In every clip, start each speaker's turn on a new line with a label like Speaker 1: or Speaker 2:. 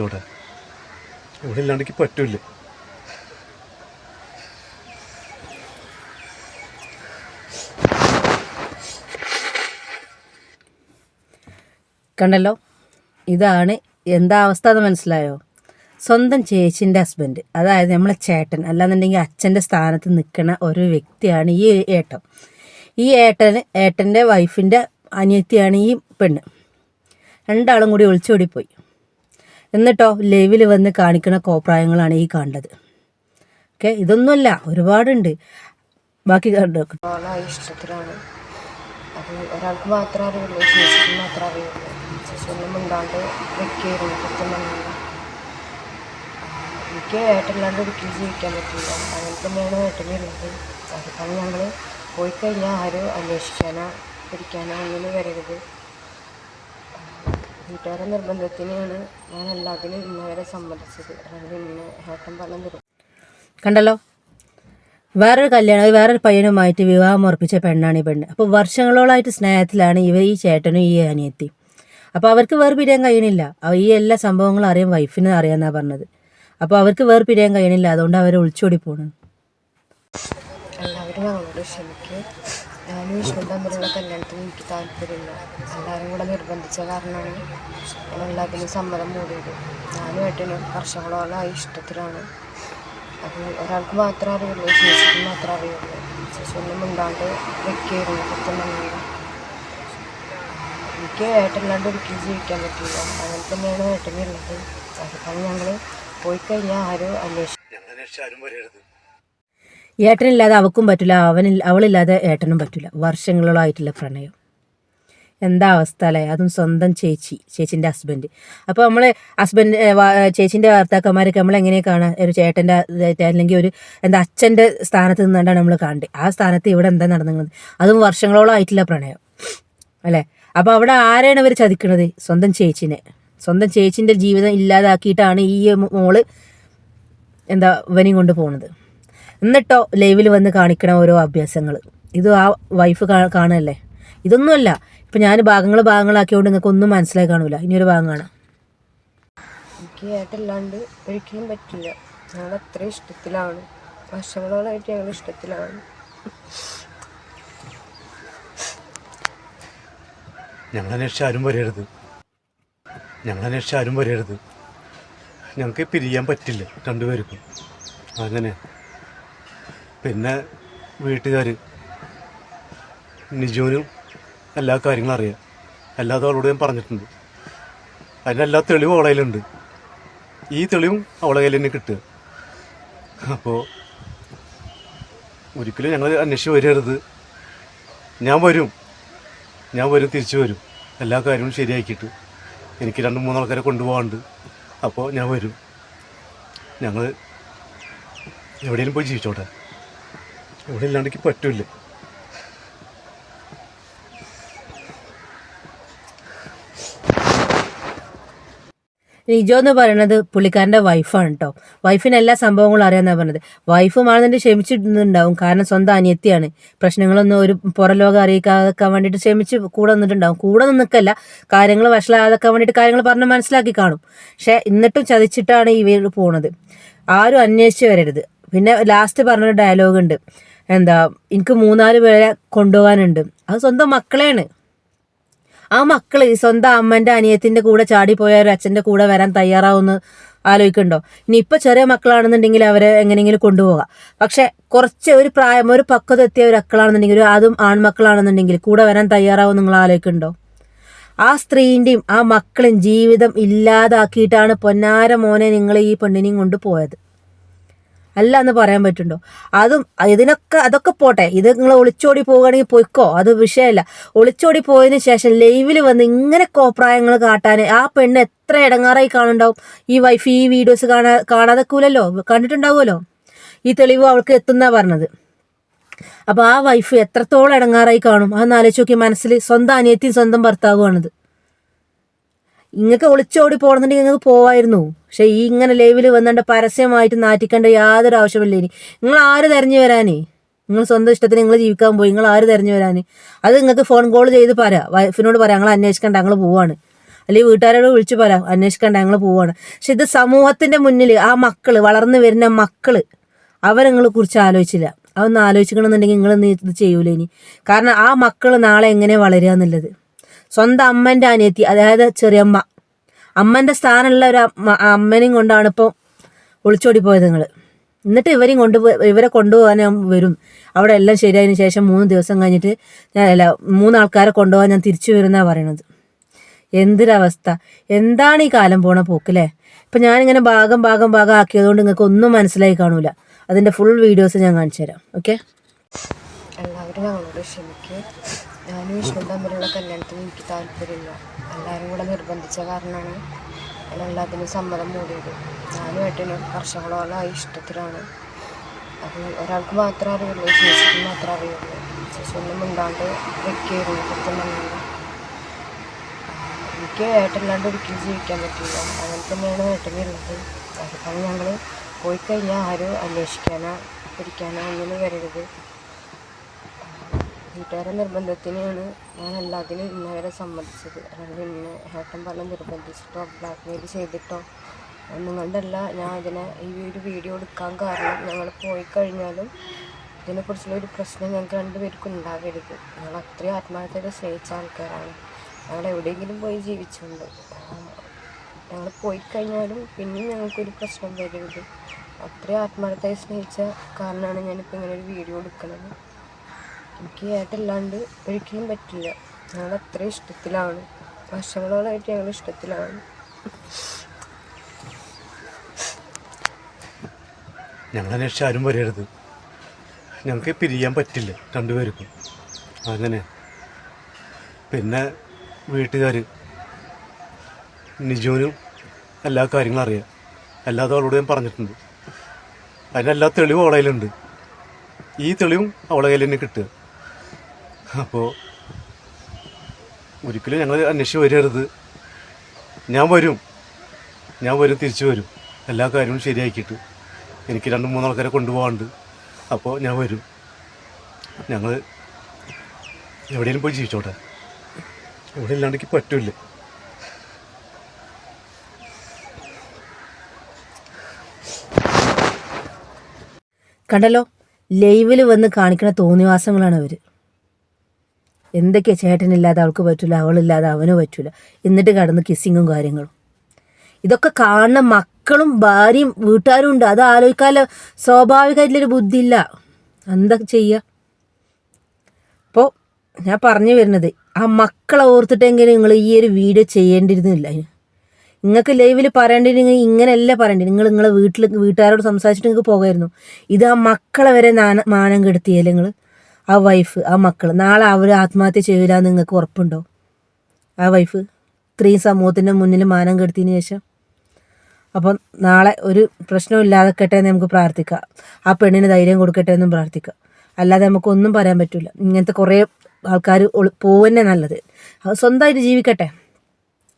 Speaker 1: ജീവിച്ചോട്ടെ. ഇവിടെ ഇല്ലാണ്ടെനിക്ക് പറ്റൂല.
Speaker 2: കണ്ടല്ലോ, ഇതാണ് എന്താ അവസ്ഥ എന്ന് മനസ്സിലായോ? സ്വന്തം ചേച്ചിൻ്റെ ഹസ്ബൻഡ്, അതായത് നമ്മളെ ചേട്ടൻ, അല്ലാന്നുണ്ടെങ്കിൽ അച്ഛൻ്റെ സ്ഥാനത്ത് നിൽക്കുന്ന ഒരു വ്യക്തിയാണ് ഈ ഏട്ടൻ. ഈ ഏട്ടൻ്റെ വൈഫിൻ്റെ അനിയത്തിയാണ് ഈ പെണ്ണ്. രണ്ടാളും കൂടി ഒളിച്ചോടിപ്പോയി. എന്നിട്ടോ ലൈവിൽ വന്ന് കാണിക്കുന്ന കോപ്രായങ്ങളാണ് ഈ കണ്ടത്. ഓക്കെ, ഇതൊന്നുമല്ല, ഒരുപാടുണ്ട്. ബാക്കി കണ്ടു.
Speaker 3: ഇഷ്ടത്തിലാണ്. അത് ഒരാൾക്ക് മാത്രമേ അറിയുള്ളൂ, ചേച്ചിക്ക് മാത്രമേ അറിയുള്ളൂ. ചേച്ചി ഒന്നും മിണ്ടാണ്ട് വെക്കായിരുന്നു. കുത്തുന്നുണ്ട്. എനിക്ക് ഏട്ടല്ലാണ്ട് ഒരിക്കലും ജീവിക്കാൻ പറ്റില്ല. അങ്ങനെ തന്നെയാണ് ഏട്ടനുള്ളത്. അതിപ്പോൾ ഞങ്ങൾ പോയി കഴിഞ്ഞാൽ ആരും അന്വേഷിക്കാനോ പിടിക്കാനോ ഒന്നിനും വരരുത്. വീട്ടുകാരുടെ നിർബന്ധത്തിനാണ് ഞാൻ എല്ലാത്തിനും ഇന്നവരെ സമ്മതിച്ചത്. അല്ലെങ്കിൽ ഇന്ന് ഏട്ടൻ പറഞ്ഞു.
Speaker 2: കണ്ടല്ലോ, വേറൊരു പയ്യനുമായിട്ട് വിവാഹം ഉറപ്പിച്ച പെണ്ണാണ് ഈ പെണ്ണ്. അപ്പോൾ വർഷങ്ങളോളമായിട്ട് സ്നേഹത്തിലാണ് ഇവർ, ഈ ചേട്ടനും ഈ അനിയത്തി. അപ്പോൾ അവർക്ക് വേർപിരിയാൻ കഴിയണില്ല. ഈ എല്ലാ സംഭവങ്ങളും അറിയാൻ വൈഫിന് അറിയാമെന്നാണ് പറഞ്ഞത്. അപ്പോൾ അവർക്ക് വേർപിരിയാൻ കഴിയണില്ല, അതുകൊണ്ട് അവർ ഒളിച്ചോടി പോകണം.
Speaker 3: എല്ലാവരും ഞങ്ങളോട് ക്ഷമിക്ക്. ഞാനും വിഷ്ണു തമ്മിലുള്ള കല്യാണത്തിന് എനിക്ക് താല്പര്യമില്ല. എല്ലാവരും കൂടെ നിർബന്ധിച്ച കാരണമാണ് ഞാൻ എല്ലാത്തിനും സമ്മതം മൂടിയത്. ഞാനും ഏട്ടനും വർഷങ്ങളോളമായി ഇഷ്ടത്തിലാണ്. അത് ഒരാൾക്ക് മാത്രമേ അറിയുള്ളൂ, ചേച്ചിക്ക് മാത്രമേ അറിയുള്ളൂ. ചേച്ചി ഒന്നും മിണ്ടാണ്ട് വെക്കായിരുന്നു. കുത്തുന്നുണ്ട്. എനിക്ക് ഏട്ടല്ലാണ്ട് ഒരിക്കലും ജീവിക്കാൻ പറ്റില്ല. അങ്ങനെ തന്നെയാണ് ഏട്ടനുള്ളത്. അതിപ്പോൾ ഞങ്ങൾ പോയി കഴിഞ്ഞാൽ ആരും അന്വേഷിക്കും.
Speaker 2: ഏട്ടനില്ലാതെ അവൾക്കും പറ്റില്ല, അവളില്ലാതെ ഏട്ടനും പറ്റില്ല. വർഷങ്ങളോളായിട്ടുള്ള പ്രണയം. എന്താ അവസ്ഥ അല്ലേ? അതും സ്വന്തം ചേച്ചിൻ്റെ ഹസ്ബൻഡ്. അപ്പോൾ നമ്മൾ ചേച്ചിൻ്റെ ഭർത്താക്കന്മാരൊക്കെ നമ്മളെങ്ങനെയാണ് കാണുക? ഒരു ചേട്ടൻ്റെ അല്ലെങ്കിൽ ഒരു അച്ഛൻ്റെ സ്ഥാനത്ത് നിന്നുകൊണ്ടാണ് നമ്മൾ കാണേണ്ടത്. ആ സ്ഥാനത്ത് ഇവിടെ എന്താ നടന്നത്? അതും വർഷങ്ങളോളം ആയിട്ടുള്ള പ്രണയം അല്ലേ? അപ്പോൾ അവിടെ ആരെയാണ് അവർ ചതിക്കുന്നത്? സ്വന്തം ചേച്ചിൻ്റെ ജീവിതം ഇല്ലാതാക്കിയിട്ടാണ് ഈ മോള് ഇവനെയും കൊണ്ട് പോകുന്നത്. എന്നിട്ടോ ലൈവിൽ വന്ന് കാണിക്കണ ഓരോ അഭ്യാസങ്ങൾ, ഇത് ആ വൈഫ് കാണുകയല്ലേ? ഇതൊന്നുമല്ല. ഇപ്പം ഞാൻ ഭാഗങ്ങളാക്കിയോണ്ട് നിങ്ങൾക്ക് ഒന്നും മനസ്സിലായി കാണൂല. ഇനിയൊരു ഭാഗം കാണാം.
Speaker 3: എനിക്ക് ഏട്ടല്ലാണ്ട് ഒരിക്കലും പറ്റില്ല. ഞങ്ങൾ അത്രയും ഇഷ്ടത്തിലാണ്. വർഷങ്ങളോളായിട്ട് ഞങ്ങൾ ഇഷ്ടത്തിലാണ്.
Speaker 1: ഞങ്ങളന്വേഷിച്ച് ആരും വരരുത്. ഞങ്ങൾക്ക് പിരിയാൻ പറ്റില്ല രണ്ടുപേർക്കും. അങ്ങനെ പിന്നെ വീട്ടുകാർ നിജുവിനും എല്ലാ കാര്യങ്ങളും അറിയാം. എല്ലാതും അവളോട് ഞാൻ പറഞ്ഞിട്ടുണ്ട്. അതിനെല്ലാ തെളിവും അവളെ കയ്യിലുണ്ട്. ഈ തെളിവും അവളെ കയ്യിൽ തന്നെ കിട്ടുക. അപ്പോൾ ഒരിക്കലും ഞങ്ങൾ അന്വേഷിച്ച് വരരുത്. ഞാൻ വരും, തിരിച്ചു വരും. എല്ലാ കാര്യങ്ങളും ശരിയാക്കിയിട്ട് എനിക്ക് 2-3 ആൾക്കാരെ കൊണ്ടുപോകാനുണ്ട്. അപ്പോൾ ഞാൻ വരും. ഞങ്ങൾ എവിടെയെങ്കിലും പോയി ജീവിച്ചോട്ടെ. ഇവിടെ ഇല്ലാണ്ടെനിക്ക് പറ്റൂല.
Speaker 2: നിജോ എന്ന് പറയുന്നത് പുള്ളിക്കാരൻ്റെ വൈഫാണ് കേട്ടോ. വൈഫിന് എല്ലാ സംഭവങ്ങളും അറിയാമെന്നാണ് പറഞ്ഞത്. വൈഫുമാണെന്നുണ്ടെങ്കിൽ ക്ഷമിച്ചിട്ടുണ്ടാവും. കാരണം സ്വന്തം അനിയത്തിയാണ്. പ്രശ്നങ്ങളൊന്നും ഒരു പുറം ലോകം അറിയിക്കാതെക്കാൻ വേണ്ടിയിട്ട് ക്ഷമിച്ച് കൂടെ നിന്നിട്ടുണ്ടാവും. കൂടെ നിൽക്കല്ല, കാര്യങ്ങൾ വഷളാകാതെക്കാൻ വേണ്ടിയിട്ട് കാര്യങ്ങൾ പറഞ്ഞ് മനസ്സിലാക്കി കാണും. പക്ഷേ എന്നിട്ടും ചതിച്ചിട്ടാണ് ഇവർ പോണത്. ആരും അന്വേഷിച്ച് വരരുത്. പിന്നെ ലാസ്റ്റ് പറഞ്ഞൊരു ഡയലോഗ് ഉണ്ട്, എനിക്ക് 3-4 പേരെ കൊണ്ടുപോകാനുണ്ട്. അത് സ്വന്തം മക്കളെയാണ്. ആ മക്കൾ സ്വന്തം അമ്മൻ്റെ അനിയത്തിൻ്റെ കൂടെ ചാടിപ്പോയ ഒരു അച്ഛൻ്റെ കൂടെ വരാൻ തയ്യാറാവുമെന്ന് ആലോചിക്കുന്നുണ്ടോ? ഇനിയിപ്പോൾ ചെറിയ മക്കളാണെന്നുണ്ടെങ്കിൽ അവരെ എങ്ങനെയെങ്കിലും കൊണ്ടുപോകാം. പക്ഷെ കുറച്ച് ഒരു പ്രായം, ഒരു പക്വത എത്തിയ ഒരു മക്കളാണെന്നുണ്ടെങ്കിൽ, അതും ആൺമക്കളാണെന്നുണ്ടെങ്കിൽ കൂടെ വരാൻ തയ്യാറാവും നിങ്ങൾ ആലോചിക്കുന്നുണ്ടോ? ആ സ്ത്രീൻ്റെയും ആ മക്കളും ജീവിതം ഇല്ലാതാക്കിയിട്ടാണ് പൊന്നാര മോനെ നിങ്ങൾ ഈ പെണ്ണിനെയും കൊണ്ട് പോയത്. അല്ല എന്ന് പറയാൻ പറ്റുണ്ടോ? അതൊക്കെ പോട്ടെ. ഇത് നിങ്ങൾ ഒളിച്ചോടി പോവുകയാണെങ്കിൽ പോയിക്കോ, അത് വിഷയമല്ല. ഒളിച്ചോടി പോയതിന് ശേഷം ലൈവിൽ വന്ന് ഇങ്ങനെ കോപ്രായങ്ങൾ കാട്ടാൻ ആ പെണ്ണ് എത്ര ഇടങ്ങാറായി കാണുന്നുണ്ടാവും. ഈ വൈഫ് ഈ വീഡിയോസ് കാണാതെക്കൂലല്ലോ, കണ്ടിട്ടുണ്ടാവുമല്ലോ. ഈ തെളിവ് അവൾക്ക് എത്തുന്നാ പറഞ്ഞത്. അപ്പോൾ ആ വൈഫ് എത്രത്തോളം ഇടങ്ങാറായി കാണും. അതൊന്ന് ആലോചിച്ച് നോക്കി. മനസ്സിൽ സ്വന്തം അനിയത്തിയും സ്വന്തം ഭർത്താവുമാണിത്. നിങ്ങൾക്ക് ഒളിച്ചോടി പോകണമെന്നുണ്ടെങ്കിൽ നിങ്ങൾക്ക് പോവായിരുന്നു. പക്ഷെ ഈ ഇങ്ങനെ ലൈവിൽ വന്നുകൊണ്ട് പരസ്യമായിട്ട് നാറ്റിക്കേണ്ട യാതൊരു ആവശ്യമില്ല. ഇനി നിങ്ങൾ ആര് തിരഞ്ഞു വരാനേ? നിങ്ങൾ സ്വന്തം ഇഷ്ടത്തിന് നിങ്ങൾ ജീവിക്കാൻ പോയി, നിങ്ങൾ ആര് തിരഞ്ഞു വരാൻ? അത് നിങ്ങൾക്ക് ഫോൺ കോൾ ചെയ്ത് വൈഫിനോട് പറയാം, ഞങ്ങൾ അന്വേഷിക്കണ്ട, ഞങ്ങൾ പോവാണ്. അല്ലെങ്കിൽ വീട്ടുകാരോട് വിളിച്ചു പറയാം അന്വേഷിക്കണ്ട ഞങ്ങൾ പോവാണ്. പക്ഷെ ഇത് സമൂഹത്തിൻ്റെ മുന്നിൽ ആ മക്കൾ വളർന്നു വരുന്ന മക്കൾ അവരെ കുറിച്ച് ആലോചിച്ചില്ല. അതൊന്ന് ആലോചിക്കണമെന്നുണ്ടെങ്കിൽ നിങ്ങൾ ഇത് ചെയ്യൂല ഇനി. കാരണം ആ മക്കൾ നാളെ എങ്ങനെ വളരുക എന്നുള്ളത്. സ്വന്തം അമ്മൻ്റെ അനിയത്തി, അതായത് ചെറിയമ്മ, അമ്മൻ്റെ സ്ഥാനമുള്ള ഒരു അമ്മനെയും കൊണ്ടാണ് ഇപ്പോൾ ഒളിച്ചോടി പോയത് നിങ്ങൾ. എന്നിട്ട് ഇവരെ കൊണ്ടുപോകാൻ ഞാൻ വരും, അവിടെ എല്ലാം ശരിയായതിനു ശേഷം 3 ദിവസം കഴിഞ്ഞിട്ട് ഞാൻ 3 ആൾക്കാരെ കൊണ്ടുപോകാൻ ഞാൻ തിരിച്ചു വരുമെന്നാണ് പറയണത്. എന്തൊരവസ്ഥ! എന്താണ് ഈ കാലം പോണ പോക്കല്ലേ? ഇപ്പം ഞാനിങ്ങനെ ഭാഗം ആക്കിയതുകൊണ്ട് നിങ്ങൾക്ക് ഒന്നും മനസ്സിലായി കാണൂല. അതിൻ്റെ ഫുൾ വീഡിയോസ് ഞാൻ കാണിച്ചു തരാം. ഓക്കെ,
Speaker 3: എല്ലാവരും ഞങ്ങളോട് ക്ഷമിക്കുക. ഞാനും വിഷ്ണു തമ്മിലുള്ള കല്യാണത്തിന് എനിക്ക് താല്പര്യമില്ല. എല്ലാവരും കൂടെ നിർബന്ധിച്ച കാരണമാണ് ഞാൻ എല്ലാത്തിനും സമ്മതം മൂടിയത്. ഞാനും ഏട്ടനും വർഷങ്ങളോളമായി ഇഷ്ടത്തിലാണ്. അത് ഒരാൾക്ക് മാത്രമേ അറിയുള്ളൂ, ചേച്ചിക്ക് മാത്രമേ അറിയുള്ളൂ. ചേച്ചി ഒന്നും മിണ്ടാണ്ട് വെക്കുകയായിരുന്നു. സത്യം പറഞ്ഞാൽ എനിക്ക് ഏട്ടനില്ലാണ്ട് ഒരിക്കലും ജീവിക്കാൻ പറ്റില്ല. അങ്ങനെ തന്നെയാണ് ഏട്ടനുള്ളത്. അതുകൊണ്ട് ഞങ്ങൾ പോയി കഴിഞ്ഞാൽ ആരും അന്വേഷിക്കാനോ പിടിക്കാനോ ഒന്നും വരരുത്. വീട്ടുകാരുടെ നിർബന്ധത്തിനാണ് ഞാൻ എല്ലാത്തിനും ഇന്നവരെ സമ്മതിച്ചത്. അല്ലെങ്കിൽ ഇന്നെ ഏട്ടൻ പറഞ്ഞ് നിർബന്ധിച്ചിട്ടോ ബ്ലാക്ക് മെയിൽ ചെയ്തിട്ടോ ഒന്നും കൊണ്ടല്ല ഞാൻ ഈ ഒരു വീഡിയോ എടുക്കാൻ കാരണം. ഞങ്ങൾ പോയി കഴിഞ്ഞാലും ഇതിനെക്കുറിച്ചുള്ള ഒരു പ്രശ്നം ഞങ്ങൾക്ക് രണ്ടുപേർക്കും ഉണ്ടാവരുത്. ഞങ്ങൾ അത്രയും ആത്മാർത്ഥത സ്നേഹിച്ച ആൾക്കാരാണ്. ഞങ്ങൾ എവിടെയെങ്കിലും പോയി ജീവിച്ചുണ്ട്. ഞങ്ങൾ പോയി കഴിഞ്ഞാലും പിന്നെയും ഞങ്ങൾക്കൊരു പ്രശ്നം വരരുത്. അത്രയും ആത്മാർത്ഥമായി സ്നേഹിച്ച കാരണമാണ് ഞാനിപ്പോൾ ഇങ്ങനെ ഒരു വീഡിയോ എടുക്കുന്നത്. എനിക്ക് ഏട്ടല്ലാണ്ട് ഒരിക്കലും പറ്റില്ല. ഞങ്ങൾ അത്രയും ഇഷ്ടത്തിലാണ്, വർഷങ്ങളോളായിട്ട് ഞങ്ങൾ ഇഷ്ടത്തിലാണ്.
Speaker 1: ഞങ്ങൾ അന്വേഷിച്ച് ആരും വരരുത്. ഞങ്ങൾക്ക് പിരിയാൻ പറ്റില്ല രണ്ടുപേർക്കും. അങ്ങനെ പിന്നെ വീട്ടുകാർ നിജുവിനും എല്ലാ കാര്യങ്ങളും അറിയാം. എല്ലാതും അവളോട് ഞാൻ പറഞ്ഞിട്ടുണ്ട്. അതിനെല്ലാ തെളിവും അവളെ കയ്യിലുണ്ട്. ഈ തെളിവും അവളെ കയ്യിൽ തന്നെ കിട്ടുക. അപ്പോൾ ഒരിക്കലും ഞങ്ങൾ അന്വേഷിച്ച് വരരുത്. ഞാൻ വരും തിരിച്ചു വരും. എല്ലാ കാര്യങ്ങളും ശരിയാക്കിയിട്ട്. എനിക്ക് 2-3 ആൾക്കാരെ കൊണ്ടുപോകാനുണ്ട്. അപ്പോൾ ഞാൻ വരും. ഞങ്ങൾ എവിടെയെങ്കിലും പോയി ജീവിച്ചോട്ടെ. ഇവിടെ ഇല്ലാണ്ടെങ്കിൽ പറ്റില്ല.
Speaker 2: കണ്ടല്ലോ, ലൈവിൽ വന്ന് കാണിക്കുന്ന തോന്നിവാസങ്ങളാണ് അവർ. എന്തൊക്കെയാണ് ചേട്ടനില്ലാതെ അവൾക്ക് പറ്റില്ല, അവളില്ലാതെ അവന് പറ്റില്ല, എന്നിട്ട് കടന്ന് കിസ്സിങ്ങും കാര്യങ്ങളും. ഇതൊക്കെ കാണുന്ന മക്കളും ഭാര്യയും വീട്ടുകാരും ഉണ്ട്. അത് ആലോചിക്കാനുള്ള സ്വാഭാവികമായിട്ടുള്ളൊരു ബുദ്ധിയില്ല. എന്താ ചെയ്യുക? അപ്പോൾ ഞാൻ പറഞ്ഞു വരുന്നത്, ആ മക്കളെ ഓർത്തിട്ടെങ്കിലും നിങ്ങൾ ഈ ഒരു വീഡിയോ ചെയ്യേണ്ടിയിരുന്നില്ല. നിങ്ങൾക്ക് ലൈവിൽ പറയേണ്ടിയിരുന്നെങ്കിൽ ഇങ്ങനെയല്ല പറയേണ്ടി. നിങ്ങളെ വീട്ടുകാരോട് സംസാരിച്ചിട്ട് നിങ്ങൾക്ക് പോകായിരുന്നു. ഇത് ആ മക്കളെ വരെ മാനം കെടുത്തിയല്ലേ നിങ്ങൾ? ആ വൈഫ്, ആ മക്കൾ നാളെ അവർ ആത്മഹത്യ ചെയ്യില്ല എന്ന് നിങ്ങൾക്ക് ഉറപ്പുണ്ടോ? ആ വൈഫ് ഇത്രയും സമൂഹത്തിൻ്റെ മുന്നിൽ മാനം കെടുത്തിയതിന് ശേഷം. അപ്പം നാളെ ഒരു പ്രശ്നവും ഇല്ലാതെക്കട്ടെ എന്ന് നമുക്ക് പ്രാർത്ഥിക്കാം. ആ പെണ്ണിന് ധൈര്യം കൊടുക്കട്ടെ എന്നും പ്രാർത്ഥിക്കാം. അല്ലാതെ നമുക്കൊന്നും പറയാൻ പറ്റില്ല. ഇങ്ങനത്തെ കുറേ ആൾക്കാർ പോവുന്നെ നല്ലത്. അത് സ്വന്തമായിട്ട്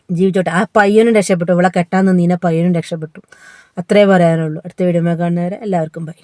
Speaker 2: ജീവിച്ചോട്ടെ. ആ പയ്യനും രക്ഷപ്പെട്ടു. ഇവിടെ കെട്ടാൻ നിന്നീന പയ്യനും രക്ഷപ്പെട്ടു. അത്രേ പറയാനുള്ളൂ. അടുത്ത വീഡിയോ കാണുന്നവരെ എല്ലാവർക്കും ബൈ.